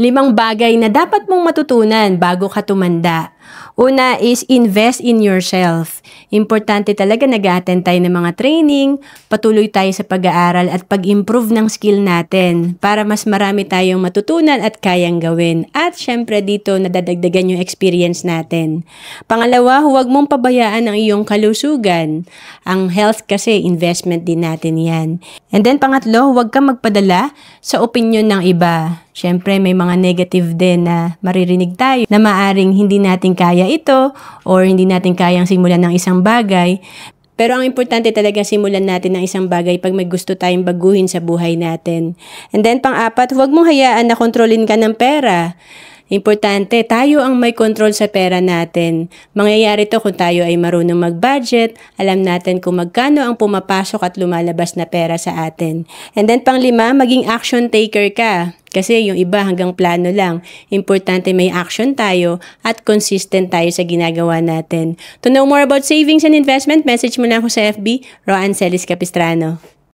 5 bagay na dapat mong matutunan bago ka tumanda. Una is invest in yourself. Importante talaga nag-a-attend tayo ng mga training, patuloy tayo sa pag-aaral at pag-improve ng skill natin para mas marami tayong matutunan at kayang gawin. At syempre dito nadadagdagan yung experience natin. Pangalawa, huwag mong pabayaan ang iyong kalusugan. Ang health kasi investment din natin yan. And then pangatlo, huwag kang magpadala sa opinion ng iba. Syempre may mga negative din na maririnig tayo na maaring hindi natin kaya ito or hindi natin kayang simulan ng isang bagay. Pero ang importante talaga simulan natin ng isang bagay pag may gusto tayong baguhin sa buhay natin. And then pang-apat, huwag mong hayaan na kontrolin ka ng pera. Importante, tayo ang may control sa pera natin. Mangyayari to kung tayo ay marunong mag-budget, alam natin kung magkano ang pumapasok at lumalabas na pera sa atin. And then pang-5, maging action taker ka. Kasi yung iba hanggang plano lang. Importante may action tayo at consistent tayo sa ginagawa natin. To know more about savings and investment, message mo na ako sa FB, Roan Celis Capistrano.